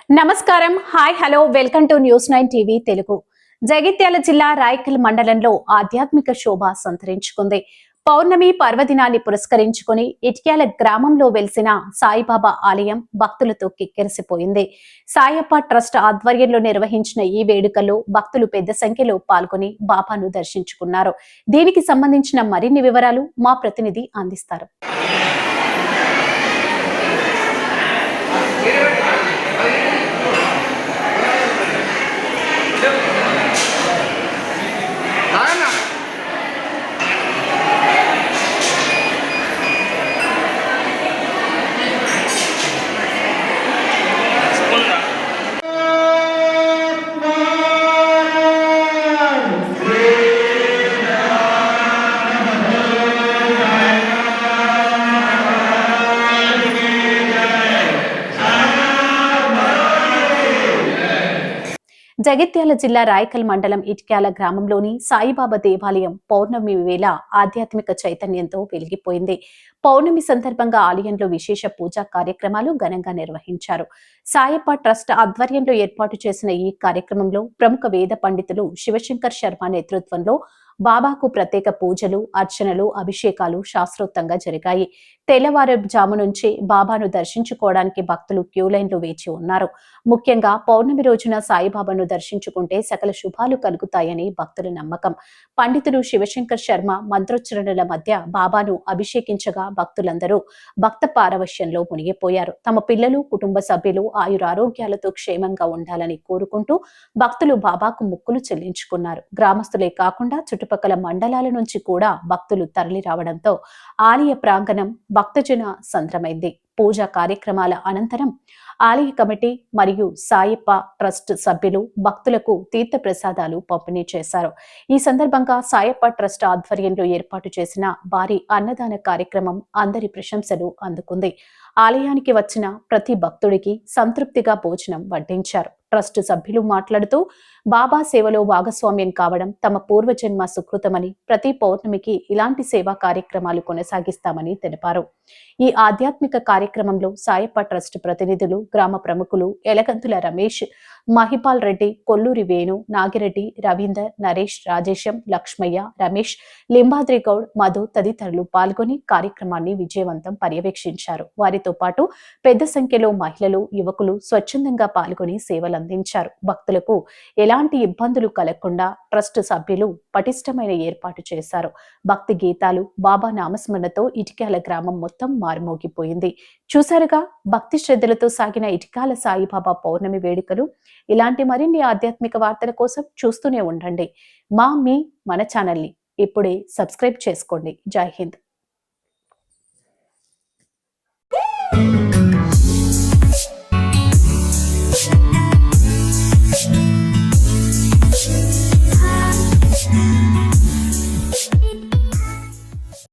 నమస్కారం. Hi hello welcome to news 9 TV Telugu. Jagtial జిల్లా రాయకల్ మండలంలో ఆధ్యాత్మిక శోభ సంతరించుకుంది. పౌర్ణమి పర్వదినాన్ని పురస్కరించుకుని ఇటిక్యాల గ్రామంలో వెలిసిన సాయిబాబా ఆలయం భక్తులతో కిక్కిరిసిపోయింది. సాయప్ప ట్రస్ట్ ఆధ్వర్యంలో నిర్వహించిన ఈ వేడుకల్లో భక్తులు పెద్ద సంఖ్యలో పాల్గొని బాబాను దర్శించుకున్నారు. దీనికి సంబంధించిన మరిన్ని వివరాలు మా ప్రతినిధి అందిస్తారు. జగిత్యాల జిల్లా రాయకల్ మండలం ఇటిక్యాల గ్రామంలోని సాయిబాబా దేవాలయం పౌర్ణమి వేళ ఆధ్యాత్మిక చైతన్యంతో వెలిగిపోయింది. పౌర్ణమి సందర్భంగా ఆలయంలో విశేష పూజా కార్యక్రమాలు ఘనంగా నిర్వహించారు. సాయప్ప ట్రస్ట్ ఆధ్వర్యంలో ఏర్పాటు చేసిన ఈ కార్యక్రమంలో ప్రముఖ వేద పండితులు శివశంకర్ శర్మ నేతృత్వంలో బాబాకు ప్రత్యేక పూజలు, అర్చనలు, అభిషేకాలు శాస్త్రోక్తంగా జరిగాయి. తెల్లవారుజాము నుంచి బాబాను దర్శించుకోవడానికి భక్తులు క్యూలైన్లో వేచి ఉన్నారు. ముఖ్యంగా పౌర్ణమి రోజున సాయిబాబాను దర్శించుకుంటే సకల శుభాలు కలుగుతాయని భక్తుల నమ్మకం. పండితులు శివశంకర్ శర్మ మంత్రోచ్చరణల మధ్య బాబాను అభిషేకించగా భక్తులందరూ భక్త పారవశ్యంలో మునిగిపోయారు. తమ పిల్లలు, కుటుంబ సభ్యులు ఆయురారోగ్యాలతో క్షేమంగా ఉండాలని కోరుకుంటూ భక్తులు బాబాకు ముక్కులు చెల్లించుకున్నారు. గ్రామస్తులే కాకుండా చుట్టుపక్కల మండలాల నుంచి కూడా భక్తులు తరలి రావడంతో ఆలయ ప్రాంగణం భక్తజన సంద్రమైంది. పూజా కార్యక్రమాల అనంతరం ఆలయ కమిటీ మరియు సాయప్ప ట్రస్ట్ సభ్యులు భక్తులకు తీర్థ ప్రసాదాలు పంపిణీ చేశారు. ఈ సందర్భంగా సాయప్ప ట్రస్ట్ ఆధ్వర్యంలో ఏర్పాటు చేసిన భారీ అన్నదాన కార్యక్రమం అందరి ప్రశంసలు అందుకుంది. ఆలయానికి వచ్చిన ప్రతి భక్తుడికి సంతృప్తిగా భోజనం వడ్డించారు. ట్రస్ట్ సభ్యులు మాట్లాడుతూ బాబా సేవలో భాగస్వామ్యం కావడం తమ పూర్వజన్మ సుకృతమని, ప్రతి పౌర్ణమికి ఇలాంటి సేవా కార్యక్రమాలు కొనసాగిస్తామని తెలిపారు. ఈ ఆధ్యాత్మిక కార్యక్రమంలో సాయప్ప ట్రస్ట్ ప్రతినిధులు, గ్రామ ప్రముఖులు ఎలగంతుల రమేష్, మహిపాల్ రెడ్డి, కొల్లూరి వేణు, నాగిరెడ్డి, రవీందర్, నరేష్, రాజేశం, లక్ష్మయ్య, రమేష్, లింబాద్రి గౌడ్, మధు తదితరులు పాల్గొని కార్యక్రమాన్ని విజయవంతం పర్యవేక్షించారు. వారితో పాటు పెద్ద సంఖ్యలో మహిళలు, యువకులు స్వచ్ఛందంగా పాల్గొని సేవలందించారు. భక్తులకు ఎలాంటి ఇబ్బందులు కలగకుండా ట్రస్ట్ సభ్యులు పటిష్టమైన ఏర్పాటు చేశారు. భక్తి గీతాలు, బాబా నామస్మరణతో ఇటిక్యాల గ్రామం మొత్తం మారుమోగిపోయింది. చూశారుగా భక్తి శ్రద్ధలతో సాగిన ఇటిక్యాల సాయిబాబా పౌర్ణమి వేడుకలు. ఇలాంటి మరిన్ని ఆధ్యాత్మిక వార్తల కోసం చూస్తూనే ఉండండి మీ మన ఛానల్ని. ఇప్పుడే సబ్స్క్రైబ్ చేసుకోండి. జై హింద్.